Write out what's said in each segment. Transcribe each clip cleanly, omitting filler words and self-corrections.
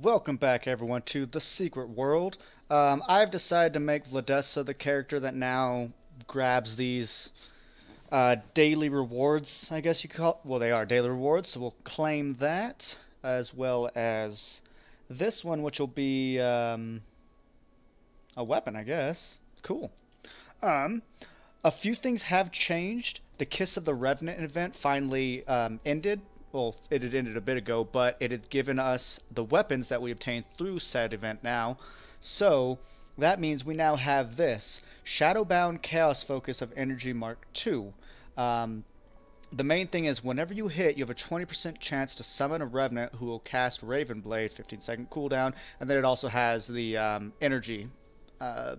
Welcome back, everyone, to the Secret World. I've decided to make Vladessa the character that now grabs these daily rewards, I guess you call. Well, they are daily rewards, so we'll claim that, as well as this one, which will be a weapon, I guess. Cool. Um, a few things have changed. The Kiss of the Revenant event finally ended. Well, it had ended a bit ago, but it had given us the weapons that we obtained through said event now. So that means we now have this Shadowbound Chaos Focus of Energy Mark II. Um, the main thing is whenever you hit, you have a 20% chance to summon a Revenant who will cast Raven Blade, 15-second cooldown, and then it also has the energy uh,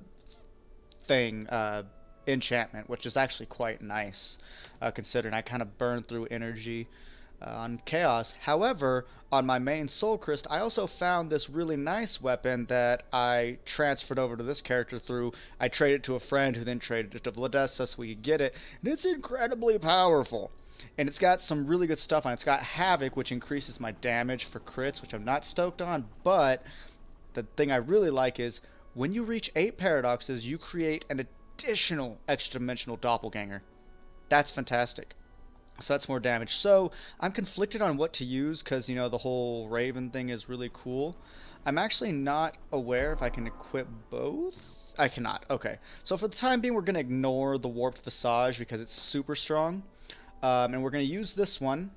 thing enchantment, which is actually quite nice, considering I kind of burned through energy on Chaos. However, on my main Soulkrist, I also found this really nice weapon that I transferred over to this character through. I traded it to a friend who then traded it to Vladessa so we could get it, and it's incredibly powerful. And it's got some really good stuff on it. It's got Havoc, which increases my damage for crits, which I'm not stoked on, but the thing I really like is when you reach 8 paradoxes, you create an additional extra-dimensional doppelganger. That's fantastic. So that's more damage. So I'm conflicted on what to use because, you know, the whole Raven thing is really cool. I'm actually not aware if I can equip both. I cannot. Okay. So for the time being, we're going to ignore the Warped Visage because it's super strong. And we're going to use this one.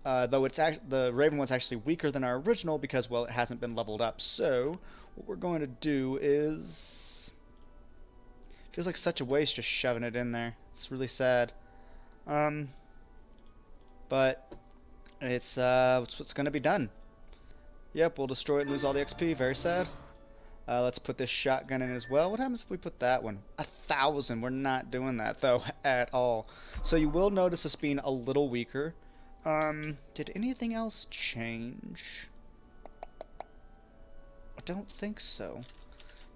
Though the Raven one's actually weaker than our original because, well, it hasn't been leveled up. So what we're going to do is... Feels like such a waste just shoving it in there. It's really sad. But it's what's going to be done. Yep, we'll destroy it and lose all the XP. Very sad. Let's put this shotgun in as well. What happens if we put that one? 1,000. We're not doing that, though, at all. So you will notice us being a little weaker. Did anything else change? I don't think so.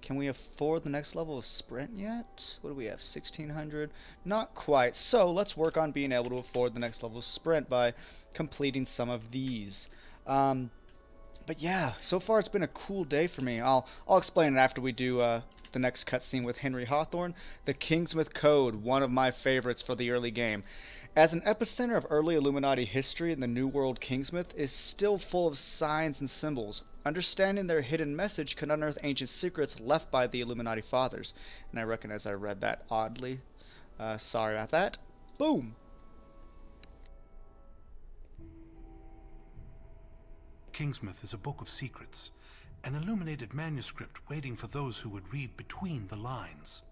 Can we afford the next level of sprint yet? What do we have? 1,600? Not quite. So let's work on being able to afford the next level of sprint by completing some of these. But yeah, so far it's been a cool day for me. I'll explain it after we do the next cutscene with Henry Hawthorne. The Kingsmouth Code, one of my favorites for the early game. As an epicenter of early Illuminati history in the New World, Kingsmouth is still full of signs and symbols. Understanding their hidden message can unearth ancient secrets left by the Illuminati fathers. And I recognize I read that oddly. Sorry about that. Boom! Kingsmouth is a book of secrets, an illuminated manuscript waiting for those who would read between the lines.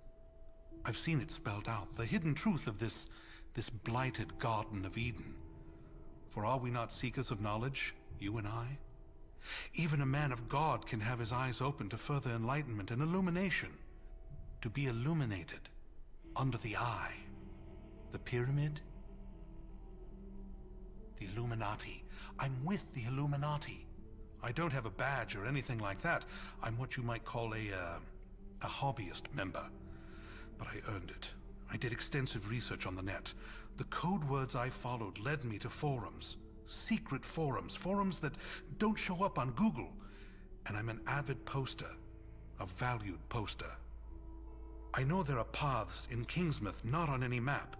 I've seen it spelled out, the hidden truth of this blighted Garden of Eden. For are we not seekers of knowledge, you and I? Even a man of God can have his eyes open to further enlightenment and illumination. To be illuminated under the eye. The pyramid? The Illuminati. I'm with the Illuminati. I don't have a badge or anything like that. I'm what you might call a hobbyist member. But I earned it. I did extensive research on the net. The code words I followed led me to forums. Secret forums. Forums that don't show up on Google. And I'm an avid poster. A valued poster. I know there are paths in Kingsmouth not on any map.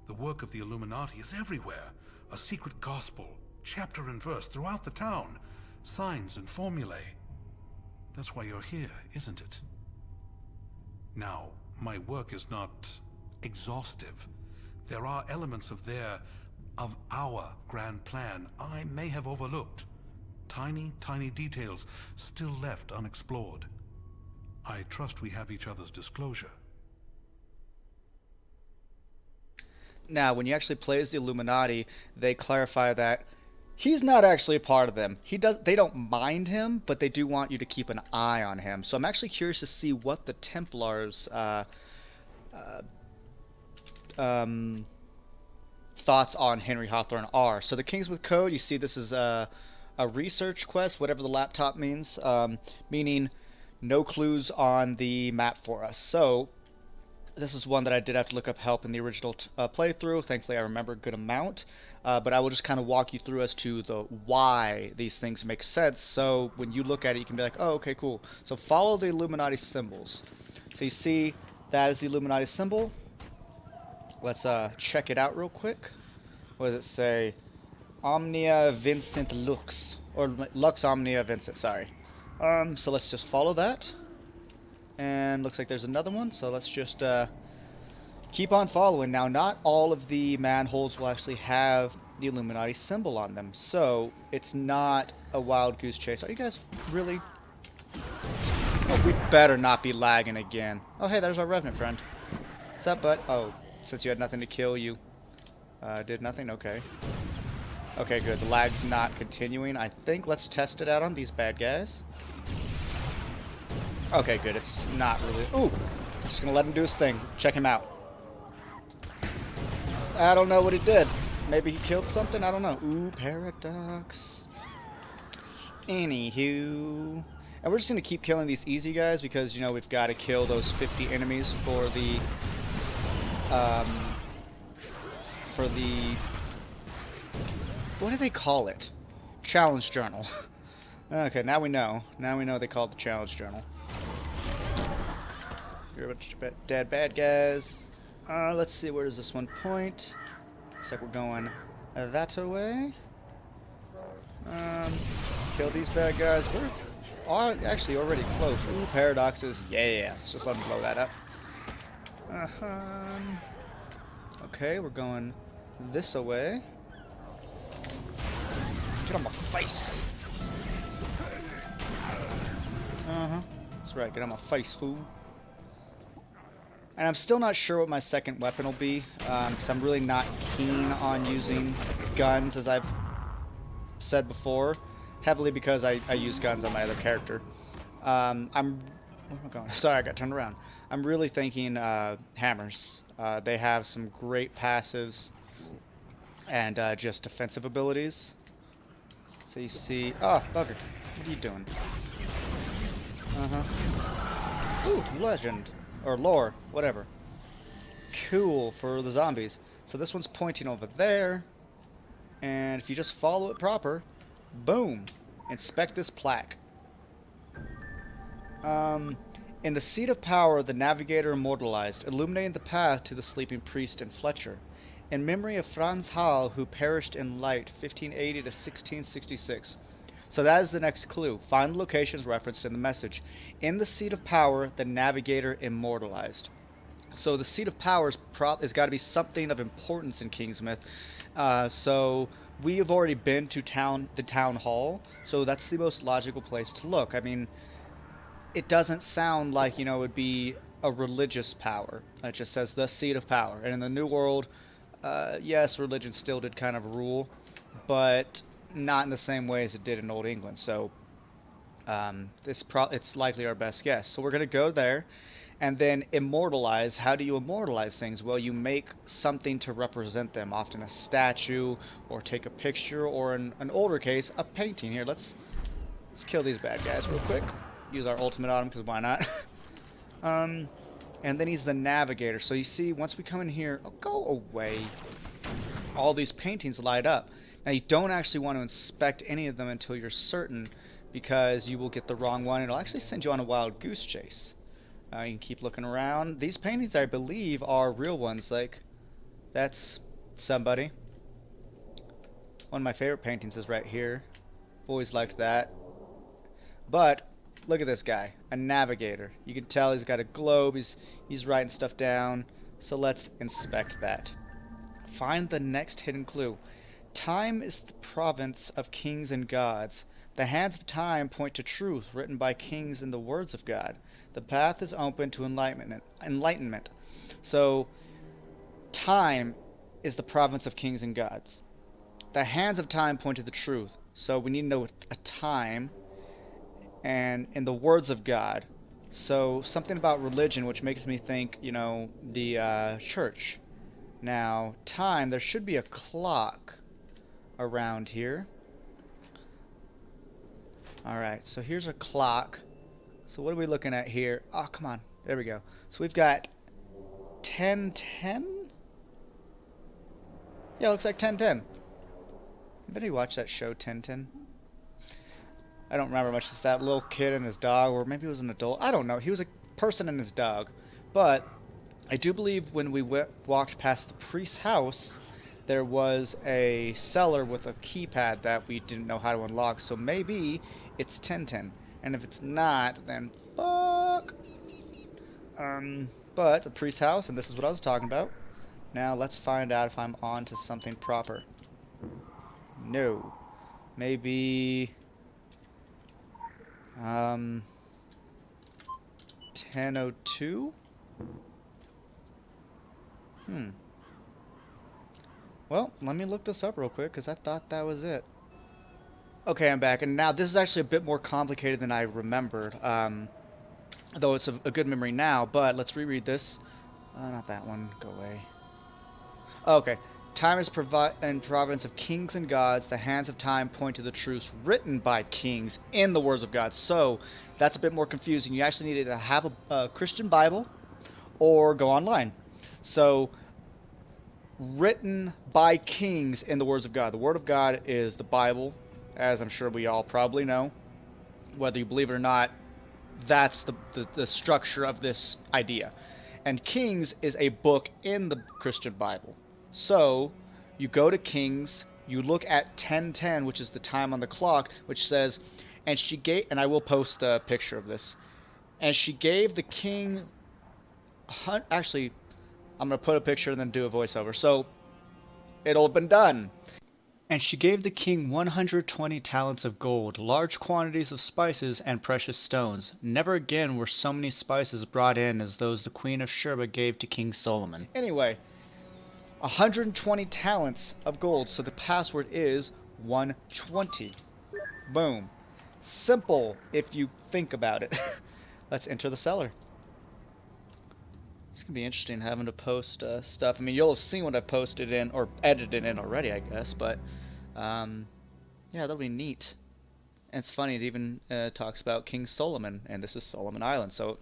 The work of the Illuminati is everywhere. A secret gospel, chapter and verse throughout the town. Signs and formulae. That's why you're here, isn't it? Now, my work is not exhaustive. There are elements of our grand plan I may have overlooked. Tiny, tiny details still left unexplored. I trust we have each other's disclosure. Now, when you actually play as the Illuminati, they clarify that he's not actually a part of them. They don't mind him, but they do want you to keep an eye on him. So I'm actually curious to see what the Templars' thoughts on Henry Hawthorne are. So the Kingsmouth Code, you see this is a research quest, whatever the laptop means, meaning no clues on the map for us. So This is one that I did have to look up help in the original playthrough. Thankfully, I remember a good amount. But I will just kind of walk you through as to the why these things make sense. So when you look at it, you can be like, oh, okay, cool. So follow the Illuminati symbols. So you see that is the Illuminati symbol. Let's check it out real quick. What does it say? Omnia Vincent Lux. Or Lux Omnia Vincent, sorry. So let's just follow that. And looks like there's another one, so let's just keep on following. Now, not all of the manholes will actually have the Illuminati symbol on them, so it's not a wild goose chase. Are you guys really... Oh, we better not be lagging again. Oh, hey, there's our Revenant friend. What's up, bud? Oh, since you had nothing to kill, you did nothing? Okay. Okay, good. The lag's not continuing. I think let's test it out on these bad guys. Okay, good. It's not really... Ooh! Just gonna let him do his thing. Check him out. I don't know what he did. Maybe he killed something? I don't know. Ooh, paradox. Anywho... And we're just gonna keep killing these easy guys because, you know, we've got to kill those 50 enemies for the... What do they call it? Challenge journal. Okay, now we know. Now we know they call it the challenge journal. You're a bunch of dead bad guys. Let's see, where does this one point? Looks like we're going that way. Kill these bad guys. We're actually already close. Ooh, paradoxes. Yeah, let's just let them blow that up. Okay, we're going this way. Get on my face. That's right, get on my face, fool. And I'm still not sure what my second weapon will be, because I'm really not keen on using guns, as I've said before, heavily because I use guns on my other character. Where am I going? Sorry, I got turned around. I'm really thinking hammers. They have some great passives and just defensive abilities. So you see... Oh, bugger. What are you doing? Ooh, legend. Or lore, whatever. Cool for the zombies. So this one's pointing over there. And if you just follow it proper, boom. Inspect this plaque. In the seat of power, the navigator immortalized, illuminating the path to the sleeping priest and Fletcher. In memory of Franz Hall, who perished in light 1580 to 1666. So that is the next clue. Find the locations referenced in the message. In the seat of power, the navigator immortalized. So the seat of power has got to be something of importance in Kingsmouth. So we have already been to the town hall, so that's the most logical place to look. I mean, it doesn't sound like, you know, it would be a religious power. It just says the seat of power. And in the New World, yes, religion still did kind of rule, but not in the same way as it did in Old England. So it's likely our best guess. So we're going to go there and then immortalize. How do you immortalize things? Well, you make something to represent them, often a statue, or take a picture, or in an older case, a painting. Here, let's kill these bad guys real quick. Use our ultimate on them, because why not? And then he's the navigator. So you see, once we come in here... Oh, go away. All these paintings light up. Now, you don't actually want to inspect any of them until you're certain, because you will get the wrong one. It'll actually send you on a wild goose chase. You can keep looking around. These paintings, I believe, are real ones. Like, that's somebody. One of my favorite paintings is right here. I've always liked that. But look at this guy, a navigator. You can tell he's got a globe. He's writing stuff down. So let's inspect that. Find the next hidden clue. Time is the province of kings and gods. The hands of time point to truth written by kings in the words of God. The path is open to enlightenment. So, time is the province of kings and gods. The hands of time point to the truth. So we need to know a time and in the words of God. So something about religion, which makes me think, you know, the church. Now, time, there should be a clock around here. Alright, so here's a clock. So what are we looking at here? Oh, come on. There we go. So we've got 1010? Yeah, it looks like 1010. I bet he watched that show 1010. I don't remember much of that little kid and his dog, or maybe he was an adult. I don't know. He was a person and his dog. But I do believe when we walked past the priest's house, there was a cellar with a keypad that we didn't know how to unlock. So maybe it's 1010. And if it's not, then fuck. But the priest's house, and this is what I was talking about. Now let's find out if I'm on to something proper. No. Maybe 1002? Well, let me look this up real quick, because I thought that was it. Okay, I'm back, and now this is actually a bit more complicated than I remembered, though it's a good memory now, but let's reread this. Not that one, go away. Okay. Time is in province of kings and gods. The hands of time point to the truths written by kings in the words of God. So, that's a bit more confusing. You actually need to have a Christian Bible or go online. So, written by kings in the words of God. The Word of God is the Bible, as I'm sure we all probably know. Whether you believe it or not, that's the structure of this idea. And Kings is a book in the Christian Bible. So, you go to Kings, you look at 1010, which is the time on the clock, which says, and she gave, and I will post a picture of this, and she gave the king, actually, I'm going to put a picture and then do a voiceover, so it'll have been done. And she gave the king 120 talents of gold, large quantities of spices, and precious stones. Never again were so many spices brought in as those the Queen of Sheba gave to King Solomon. Anyway, 120 talents of gold, so the password is 120. Boom. Simple if you think about it. Let's enter the cellar. It's going to be interesting having to post stuff. I mean, you'll have seen what I posted in, or edited in already, I guess, but yeah, that'll be neat. And it's funny, it even talks about King Solomon, and this is Solomon Island, so,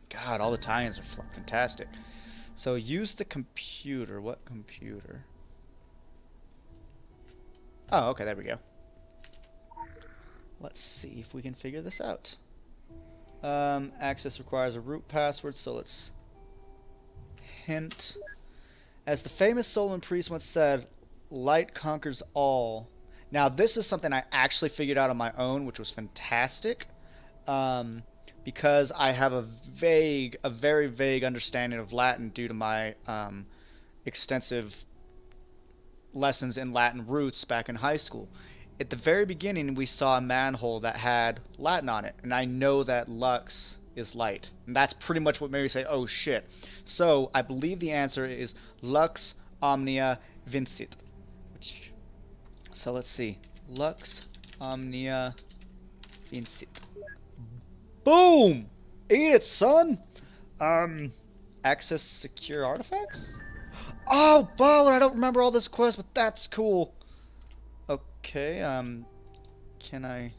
God, all the tie-ins are fantastic. So, use the computer. What computer? Oh, okay, there we go. Let's see if we can figure this out. Access requires a root password, so let's... Hint. As the famous Solomon priest once said, light conquers all. Now, this is something I actually figured out on my own, which was fantastic. Because I have a very vague understanding of Latin due to my extensive lessons in Latin roots back in high school. At the very beginning, we saw a manhole that had Latin on it, and I know that lux is light, and that's pretty much what made me say, oh shit. So I believe the answer is lux omnia vincit. So let's see, lux omnia vincit. Boom! Eat it, son! Access secure artifacts? Oh, baller! I don't remember all this quest, but that's cool. Okay, can I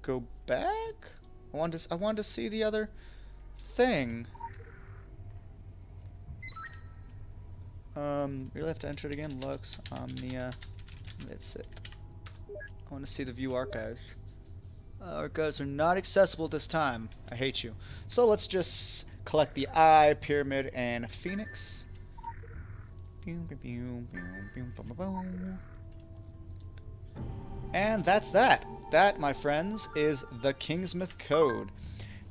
go back? I wanted to see the other thing. Really have to enter it again. Lux omnia vincit. I want to see the view archives. Archives are not accessible at this time. I hate you. So let's just collect the eye, pyramid, and phoenix. And that's that. That, my friends, is the Kingsmouth Code.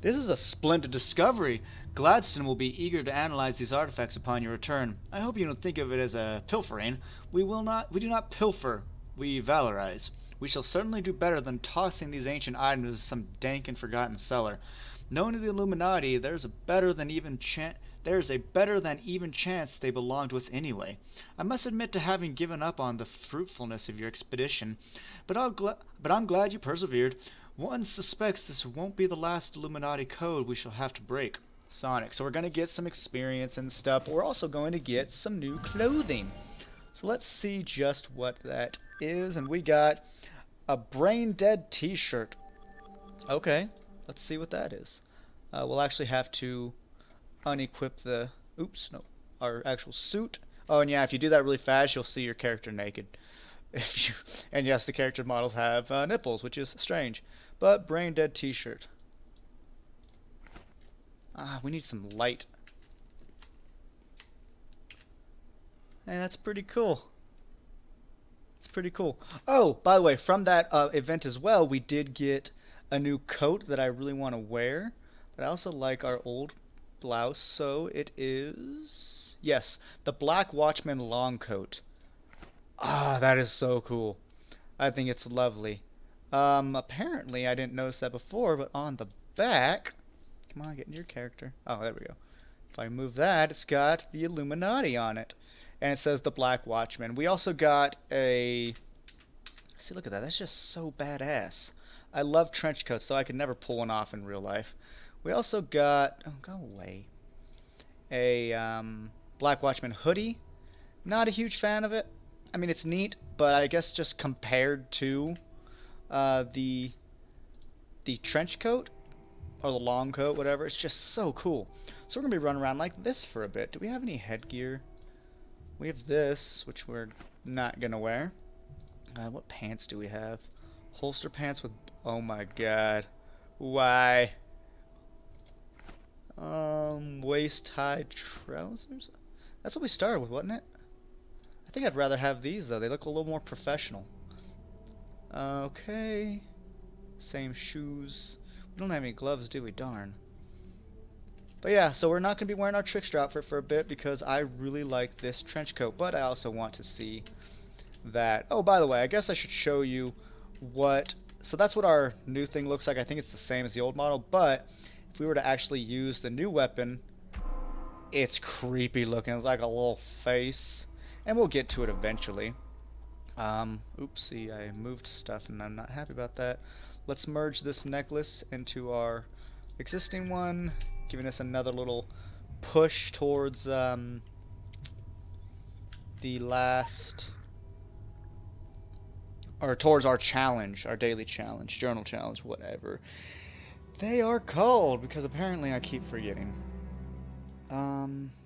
This is a splendid discovery. Gladstone will be eager to analyze these artifacts upon your return. I hope you don't think of it as a pilfering. We do not pilfer. We valorize. We shall certainly do better than tossing these ancient items into some dank and forgotten cellar. Known to the Illuminati, there's a better than even chance they belong to us anyway. I must admit to having given up on the fruitfulness of your expedition, but I'm glad you persevered. One suspects this won't be the last Illuminati code we shall have to break. Sonic. So we're going to get some experience and stuff, but we're also going to get some new clothing. So let's see just what that is, and we got a brain dead t-shirt. Okay, let's see what that is. We'll actually have to unequip the... Oops, no. our actual suit. Oh, and yeah, if you do that really fast, you'll see your character naked. And yes, the character models have nipples, which is strange. But brain dead t-shirt. We need some light. Hey, that's pretty cool. It's pretty cool. Oh, by the way, from that event as well, we did get a new coat that I really want to wear. But I also like our old blouse, so it is... Yes, the Black Watchman long coat. That is so cool. I think it's lovely. Apparently I didn't notice that before, but on the back... Come on, get into your character. Oh, there we go. If I move that, it's got the Illuminati on it. And it says the Black Watchman. We also got a... See, look at that. That's just so badass. I love trench coats, so I could never pull one off in real life. We also got... Oh, go away. A Black Watchman hoodie. Not a huge fan of it. I mean, it's neat, but I guess just compared to the trench coat, or the long coat, whatever, it's just so cool. So we're going to be running around like this for a bit. Do we have any headgear? We have this, which we're not going to wear. What pants do we have? Holster pants with... Oh my god. Why? Waist-high trousers? That's what we started with, wasn't it? I think I'd rather have these, though. They look a little more professional. Okay. Same shoes. We don't have any gloves, do we? Darn. But yeah, so we're not going to be wearing our trickster outfit for a bit because I really like this trench coat. But I also want to see that... Oh, by the way, I guess I should show you what... So that's what our new thing looks like. I think it's the same as the old model. But if we were to actually use the new weapon, it's creepy looking. It's like a little face. And we'll get to it eventually. Oopsie, I moved stuff and I'm not happy about that. Let's merge this necklace into our existing one, giving us another little push towards the last, or towards our challenge, our daily challenge, journal challenge, whatever they are called, because apparently I keep forgetting.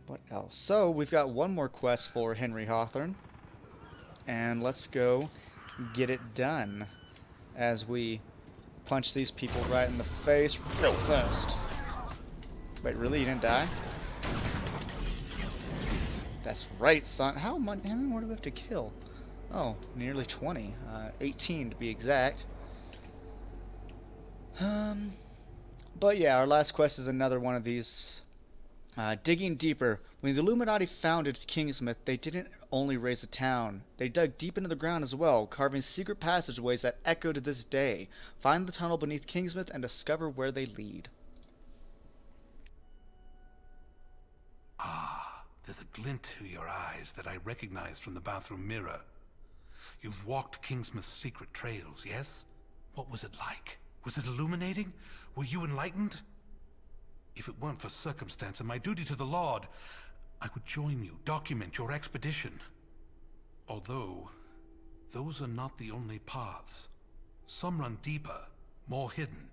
What else? So we've got one more quest for Henry Hawthorne, and let's go get it done as we punch these people right in the face real fast. Wait, really? You didn't die? That's right, son. How many more do we have to kill? Oh, nearly 20. 18 to be exact. But yeah, our last quest is another one of these. Digging deeper. When the Illuminati founded Kingsmouth, they didn't only raise a town. They dug deep into the ground as well, carving secret passageways that echo to this day. Find the tunnel beneath Kingsmouth and discover where they lead. Ah, there's a glint to your eyes that I recognize from the bathroom mirror. You've walked Kingsmouth's secret trails, yes? What was it like? Was it illuminating? Were you enlightened? If it weren't for circumstance and my duty to the Lord, I would join you, document your expedition. Although, those are not the only paths. Some run deeper, more hidden.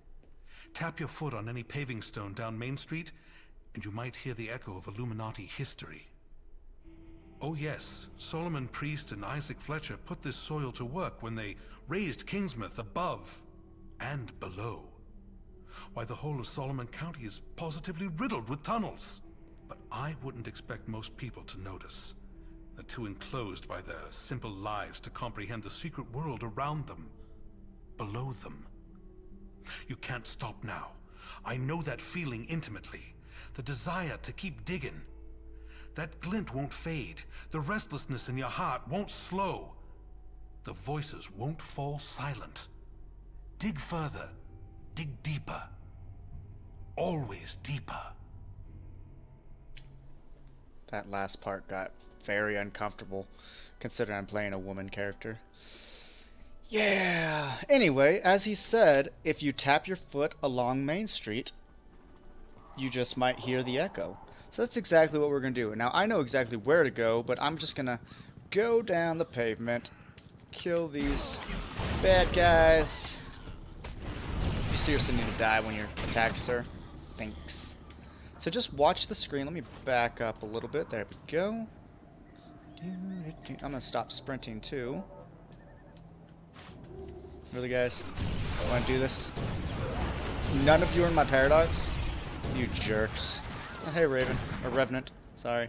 Tap your foot on any paving stone down Main Street, and you might hear the echo of Illuminati history. Oh yes, Solomon Priest and Isaac Fletcher put this soil to work when they raised Kingsmouth above and below. Why, the whole of Solomon County is positively riddled with tunnels. But I wouldn't expect most people to notice. They're too enclosed by their simple lives to comprehend the secret world around them, below them. You can't stop now. I know that feeling intimately. The desire to keep digging. That glint won't fade. The restlessness in your heart won't slow. The voices won't fall silent. Dig further. Dig deeper. Always deeper. That last part got very uncomfortable, considering I'm playing a woman character. Yeah. Anyway, as he said, if you tap your foot along Main Street, you just might hear the echo. So that's exactly what we're going to do. Now, I know exactly where to go, but I'm just going to go down the pavement, kill these bad guys. You seriously need to die when you're attacked, sir? Thanks. So just watch the screen. Let me back up a little bit. There we go. I'm going to stop sprinting too. Really, guys? Want to do this? None of you are in my paradox? You jerks. Oh, hey, Raven. Or Revenant. Sorry.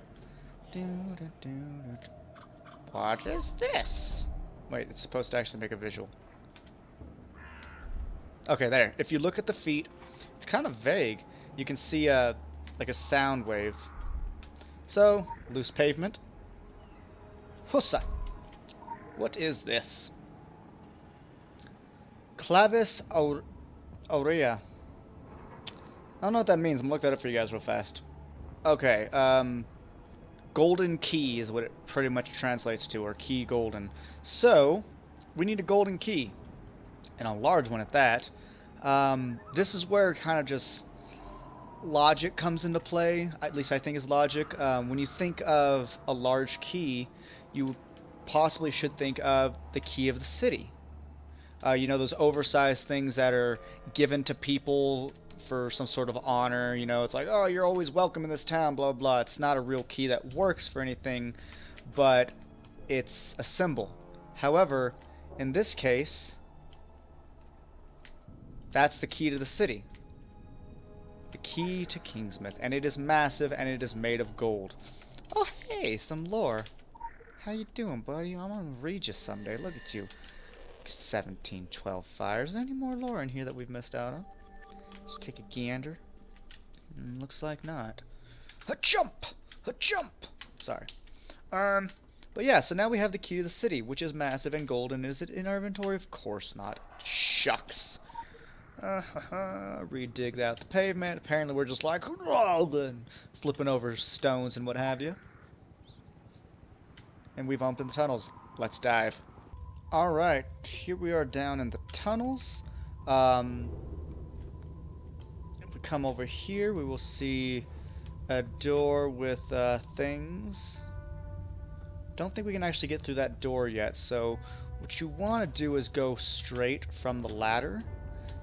What is this? Wait, it's supposed to actually make a visual. Okay, there. If you look at the feet, it's kind of vague. You can see like a sound wave. So, loose pavement. Hussa. What is this? Clavis aurea. I don't know what that means. I'm gonna look that up for you guys real fast. Okay, golden key is what it pretty much translates to, or key golden. So, we need a golden key. And a large one at that. This is where kind of just logic comes into play. At least I think is logic. When you think of a large key, you possibly should think of the key of the city. You know, those oversized things that are given to people for some sort of honor. You know, it's like, oh, you're always welcome in this town, blah, blah. It's not a real key that works for anything, but it's a symbol. However, in this case, that's the key to the city. The key to Kingsmouth. And it is massive, and it is made of gold. Oh, hey, some lore. How you doing, buddy? I'm gonna read you someday. Look at you. 1712 fires. Is there any more lore in here that we've missed out on? Let's take a gander. Looks like not. Ha-jump! Ha-jump! Sorry. But yeah, so now we have the key to the city, which is massive and golden. Is it in our inventory? Of course not. Shucks. Redig out the pavement. Apparently we're just like flipping over stones and what have you. And we've opened the tunnels. Let's dive. Alright, here we are down in the tunnels. If we come over here, we will see a door with things. Don't think we can actually get through that door yet, so what you want to do is go straight from the ladder,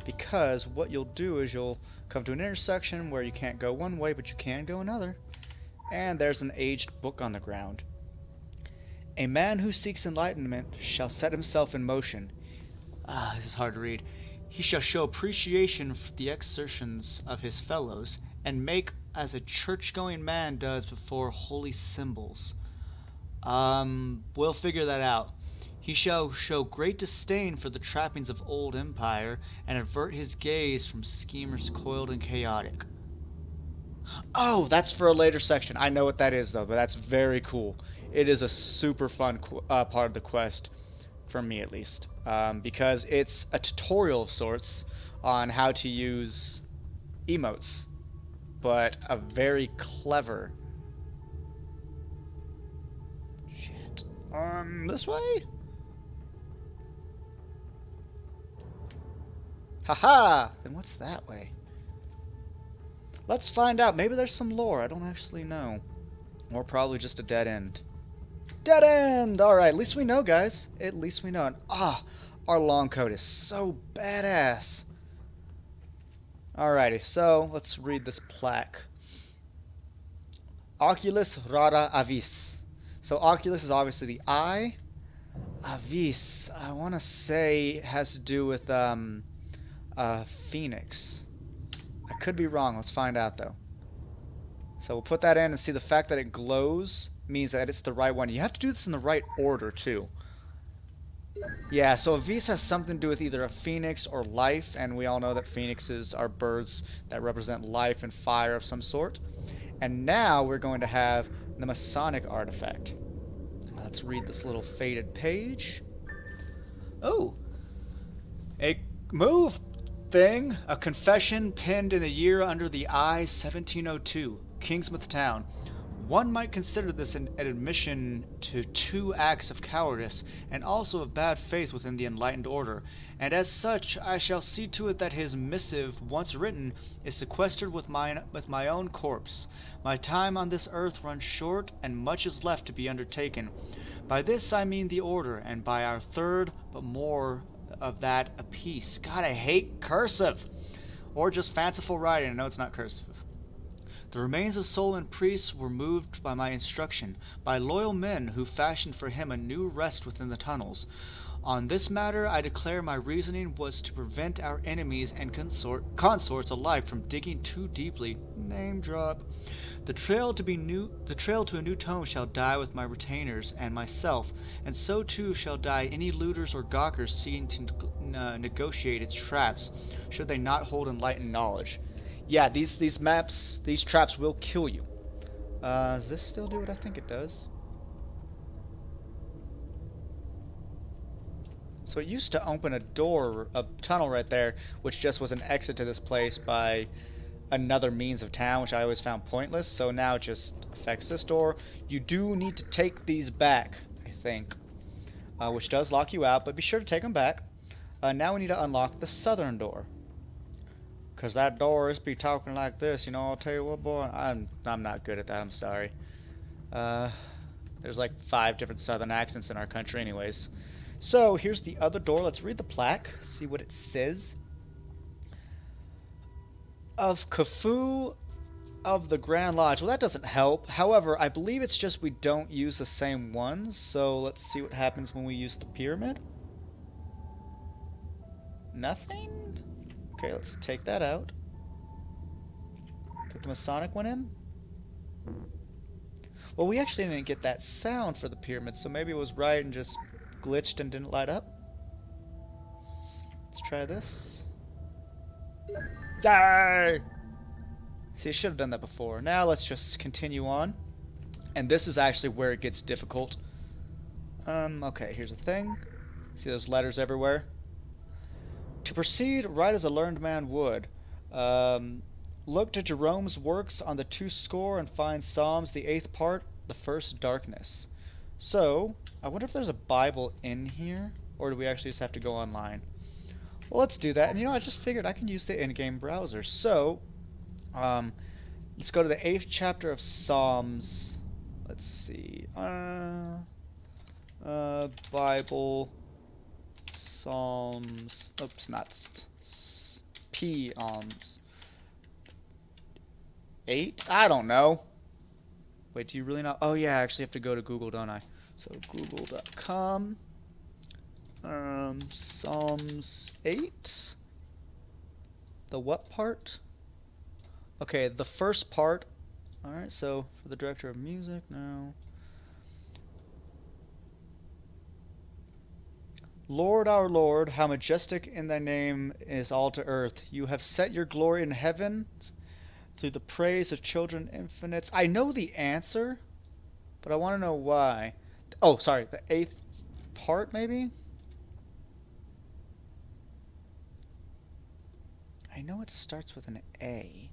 because what you'll do is you'll come to an intersection where you can't go one way, but you can go another. And there's an aged book on the ground. A man who seeks enlightenment shall set himself in motion. This is hard to read. He shall show appreciation for the exertions of his fellows, and make as a church-going man does before holy symbols. We'll figure that out. He shall show great disdain for the trappings of old empire, and avert his gaze from schemers coiled and chaotic. Oh, that's for a later section. I know what that is, though, but that's very cool. It is a super fun part of the quest, for me at least, because it's a tutorial of sorts on how to use emotes, but a very clever. Shit. This way? Haha! Then what's that way? Let's find out. Maybe there's some lore. I don't actually know. Or probably just a dead end. Dead end! Alright, at least we know, guys. At least we know. And, our long coat is so badass. Alrighty, so let's read this plaque. Oculus rara avis. So Oculus is obviously the eye. Avis, I want to say, has to do with phoenix. I could be wrong. Let's find out, though. So we'll put that in and see the fact that it glows means that it's the right one. You have to do this in the right order, too. Yeah, so Avis has something to do with either a phoenix or life, and we all know that phoenixes are birds that represent life and fire of some sort. And now we're going to have the Masonic artifact. Let's read this little faded page. Oh! A move thing. A confession pinned in the year under the eye 1702. Kingsmouth town. One might consider this an admission to 2 acts of cowardice, and also of bad faith within the enlightened order, and as such I shall see to it that his missive, once written, is sequestered with my own corpse. My time on this earth runs short, and much is left to be undertaken. By this I mean the order, and by our third, but more of that apiece. God, I hate cursive! Or just fanciful writing. I know it's not cursive. The remains of Solomon priests were moved by my instruction, by loyal men who fashioned for him a new rest within the tunnels. On this matter I declare my reasoning was to prevent our enemies and consorts alike from digging too deeply. Name drop. The trail to a new tomb shall die with my retainers and myself, and so too shall die any looters or gawkers seeking to negotiate its traps, should they not hold enlightened knowledge. Yeah, these traps will kill you. Does this still do what I think it does? So it used to open a tunnel right there, which just was an exit to this place by another means of town, which I always found pointless. So now it just affects this door. You do need to take these back, I think, which does lock you out, but be sure to take them back. Now we need to unlock the southern door. Because that door is be talking like this, you know, I'll tell you what, boy, I'm not good at that, I'm sorry. There's like 5 different southern accents in our country anyways. So, here's the other door. Let's read the plaque, see what it says. Of Khufu of the Grand Lodge. Well, that doesn't help. However, I believe it's just we don't use the same ones. So, let's see what happens when we use the pyramid. Nothing? Okay, let's take that out. Put the Masonic one in. Well, we actually didn't get that sound for the pyramid, so maybe it was right and just glitched and didn't light up. Let's try this. Yay! See, I should have done that before. Now let's just continue on. And this is actually where it gets difficult. Okay, here's the thing. See those letters everywhere? To proceed, write as a learned man would. Look to Jerome's works on the 2 score and find Psalms, the 8th part, the first darkness. So, I wonder if there's a Bible in here, or do we actually just have to go online? Well, let's do that. And you know, I just figured I can use the in-game browser. So, let's go to the 8th chapter of Psalms. Let's see. Bible, Psalms. Oops, not P-alms. 8? I don't know. Wait, do you really not? Oh yeah, I actually have to go to Google, don't I? So google.com. Psalms 8. The what part? Okay, the first part. Alright, so for the director of music, no. Lord our Lord, how majestic in thy name is all to earth. You have set your glory in heaven through the praise of children infinites. I know the answer, but I want to know why. Oh, sorry, the 8th part, maybe? I know it starts with an A.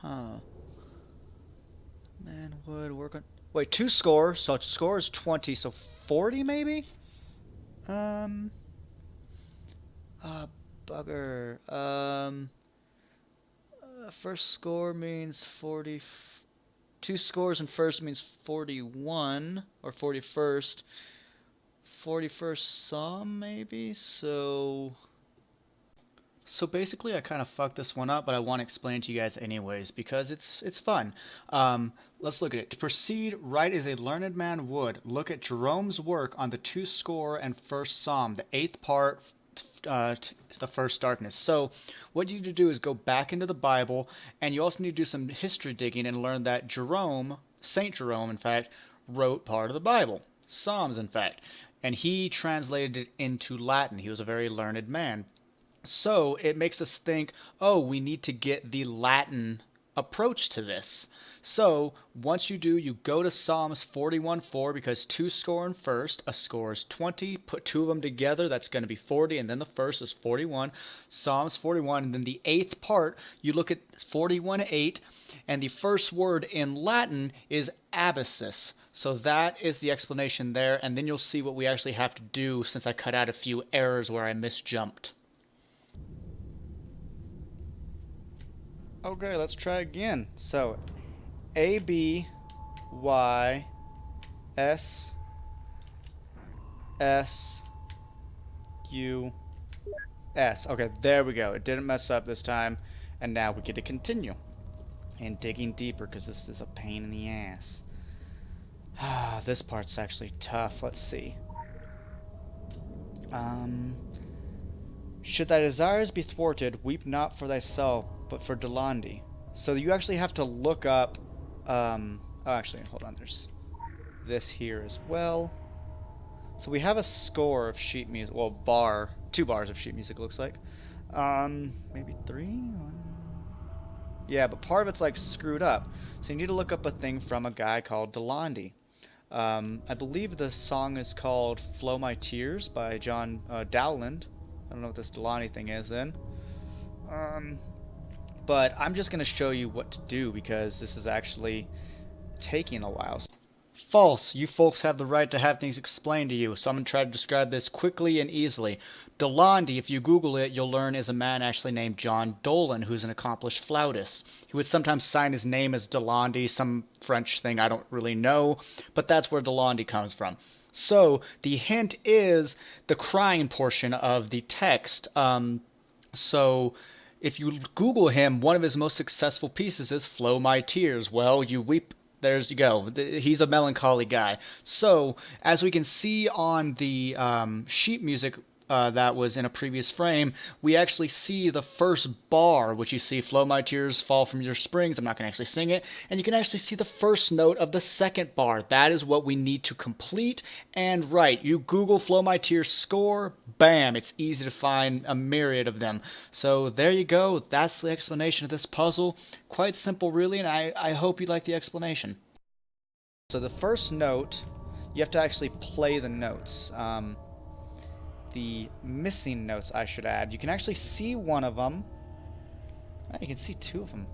Huh. Man would work on... Wait, 2 score, so score is 20, so 40 maybe? Bugger. First score means 40... 2 scores in first means 41, or 41st. 41st Psalm, maybe? So basically I kind of fucked this one up, but I want to explain it to you guys anyways, because it's fun. Let's look at it. To proceed, write as a learned man would. Look at Jerome's work on the 2 score and first Psalm, the 8th part, the first darkness. So what you need to do is go back into the Bible, and you also need to do some history digging and learn that Jerome, Saint Jerome, in fact, wrote part of the Bible. Psalms, in fact. And he translated it into Latin. He was a very learned man. So it makes us think, oh, we need to get the Latin approach to this. So once you do, you go to Psalms 41:4, because 2 score in first, a score is 20. Put 2 of them together, that's going to be 40, and then the first is 41. Psalms 41, and then the 8th part, you look at 41:8, and the first word in Latin is abyssus. So that is the explanation there, and then you'll see what we actually have to do, since I cut out a few errors where I misjumped. Okay, let's try again. So, A, B, Y, S S U S. Okay, there we go. It didn't mess up this time. And now we get to continue. And digging deeper, because this is a pain in the ass. Ah, this part's actually tough. Let's see. Should thy desires be thwarted, weep not for thyself, but for Delandi. So you actually have to look up, oh, actually, hold on, there's this here as well. So we have a score of sheet music, well, 2 bars of sheet music, looks like. Maybe 3? Yeah, but part of it's, like, screwed up. So you need to look up a thing from a guy called Delandi. I believe the song is called Flow My Tears by John Dowland. I don't know what this Delani thing is then. But I'm just going to show you what to do because this is actually taking a while. False. You folks have the right to have things explained to you, so I'm going to try to describe this quickly and easily. Delandi, if you Google it, you'll learn is a man actually named John Dolan, who's an accomplished flautist. He would sometimes sign his name as Delandi, some French thing I don't really know, but that's where Delandi comes from. So, the hint is the crying portion of the text. So, if you Google him, one of his most successful pieces is Flow My Tears. Well, you weep. There's you go. He's a melancholy guy. So, as we can see on the sheet music that was in a previous frame, we actually see the first bar, which you see, Flow My Tears, Fall From Your Springs. I'm not going to actually sing it. And you can actually see the first note of the second bar. That is what we need to complete and write. You Google Flow My Tears score, bam, it's easy to find a myriad of them. So there you go. That's the explanation of this puzzle. Quite simple, really, and I hope you like the explanation. So the first note, you have to actually play the notes. The missing notes, I should add. You can actually see one of them. You can see 2 of them.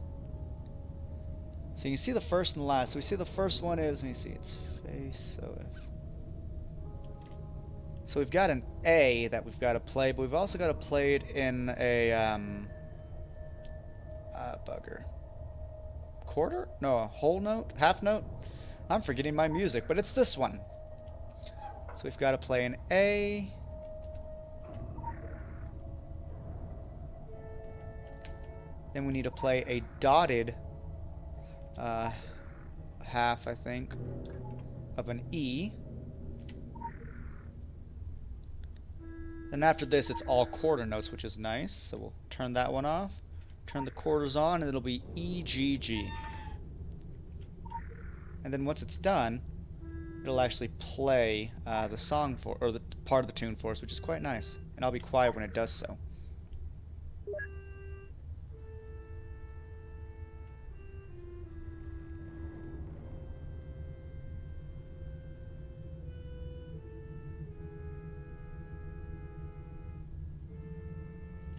So you can see the first and last. So we see the first one is, let me see, it's face, so we've got an A that we've got to play, but we've also got to play it in a, bugger. Quarter? No, a whole note? Half note? I'm forgetting my music, but it's this one. So we've got to play an A. Then we need to play a dotted half, I think, of an E. Then after this, it's all quarter notes, which is nice. So we'll turn that one off. Turn the quarters on, and it'll be E, G, G. And then once it's done, it'll actually play the song for, or the part of the tune for us, which is quite nice. And I'll be quiet when it does so.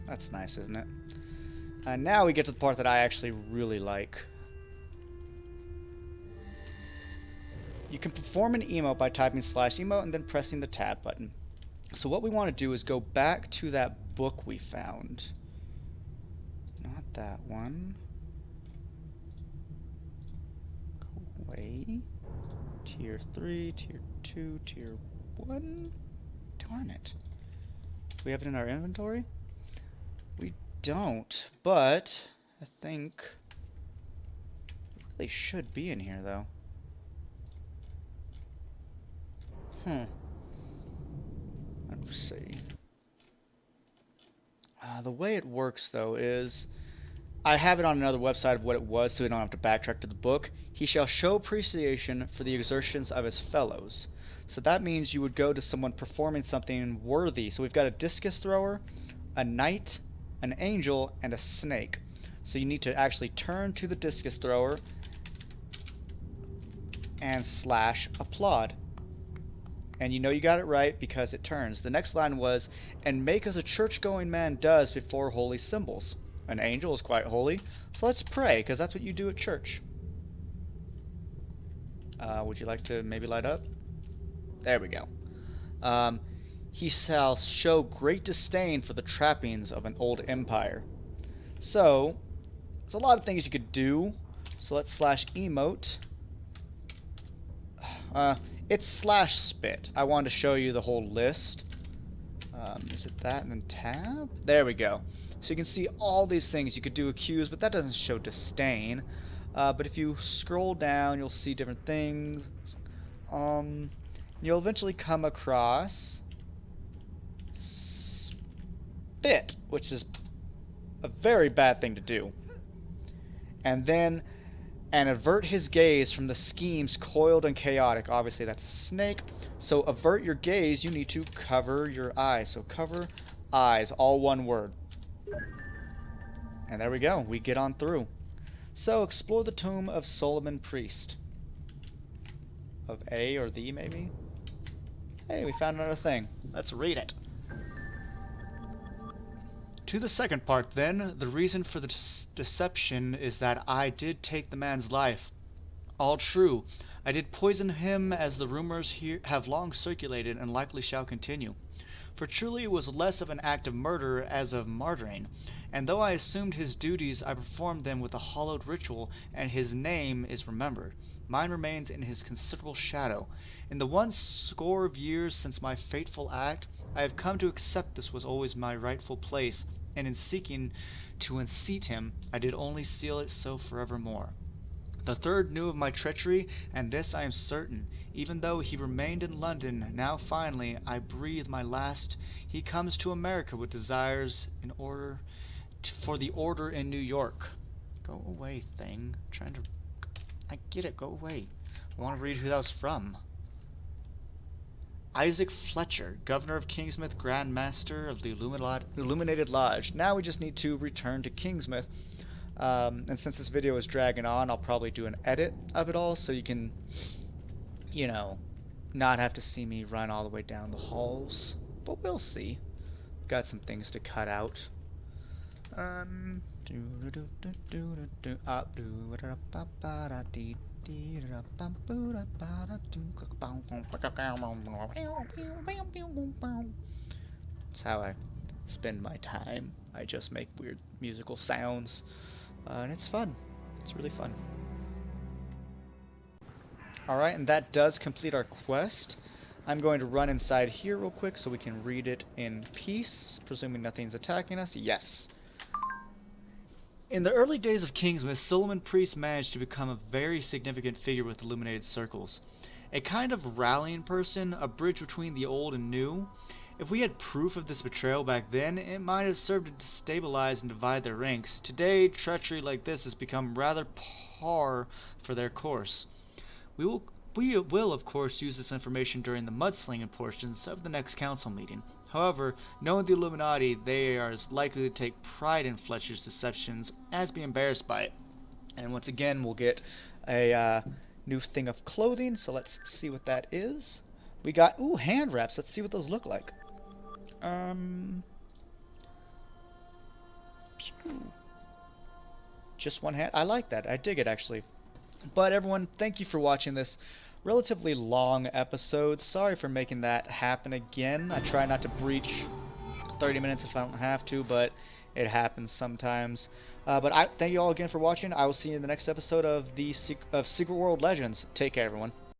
That's nice, isn't it? And now we get to the part that I actually really like. You can perform an emote by typing /emote and then pressing the tab button. So what we want to do is go back to that book we found. Not that one. Go away. Tier 3, Tier 2, Tier 1. Darn it. Do we have it in our inventory? We don't, but I think it really should be in here, though. Let's see. The way it works, though, is I have it on another website of what it was, so we don't have to backtrack to the book. He shall show appreciation for the exertions of his fellows. So that means you would go to someone performing something worthy. So we've got a discus thrower, a knight, an angel, and a snake. So you need to actually turn to the discus thrower and /applaud. And you know you got it right because it turns. The next line was, and make as a church-going man does before holy symbols. An angel is quite holy, so let's pray, because that's what you do at church. Would you like to maybe light up? There we go. He shall show great disdain for the trappings of an old empire. So, there's a lot of things you could do. So let's /emote. It's slash spit. I wanted to show you the whole list. Is it that and then tab? There we go. So you can see all these things. You could do accuse, but that doesn't show disdain. But if you scroll down, you'll see different things. You'll eventually come across spit, which is a very bad thing to do. And then, and avert his gaze from the schemes coiled and chaotic. Obviously that's a snake. So avert your gaze, you need to cover your eyes. So cover eyes, all one word. And there we go, we get on through. So explore the tomb of Solomon Priest. Of A or the maybe? Hey, we found another thing. Let's read it. To the second part, then, the reason for the deception is that I did take the man's life. All true. I did poison him, as the rumors here have long circulated and likely shall continue. For truly it was less of an act of murder as of martyring, and though I assumed his duties, I performed them with a hallowed ritual, and his name is remembered. Mine remains in his considerable shadow. In the 100 years since my fateful act, I have come to accept this was always my rightful place, and in seeking to unseat him, I did only seal it so forevermore. The third knew of my treachery, and this I am certain, even though he remained in London. Now finally I breathe my last. He comes to America with desires in order for the order in New York. Go away, thing. I'm trying to... I get it, go away. I want to read who that was from. Isaac Fletcher, Governor of Kingsmouth, Grand Master of the Illuminated Lodge. Now we just need to return to Kingsmouth. And since this video is dragging on, I'll probably do an edit of it all so you can, you know, not have to see me run all the way down the halls. But we'll see. Got some things to cut out. That's how I spend my time. I just make weird musical sounds, and it's fun. It's really fun. Alright, and that does complete our quest. I'm going to run inside here real quick so we can read it in peace, presuming nothing's attacking us. Yes. In the early days of Kingsmouth, Solomon Priest managed to become a very significant figure with illuminated circles. A kind of rallying person, a bridge between the old and new. If we had proof of this betrayal back then, it might have served to destabilize and divide their ranks. Today, treachery like this has become rather par for their course. We will, of course, use this information during the mudslinging portions of the next council meeting. However, knowing the Illuminati, they are as likely to take pride in Fletcher's deceptions as be embarrassed by it. And once again, we'll get a new thing of clothing, so let's see what that is. We got, ooh, hand wraps. Let's see what those look like. Just one hand. I like that. I dig it, actually. But everyone, thank you for watching this relatively long episode. Sorry for making that happen again. I try not to breach 30 minutes if I don't have to, but it happens sometimes. But I thank you all again for watching. I will see you in the next episode of Secret World Legends. Take care, everyone.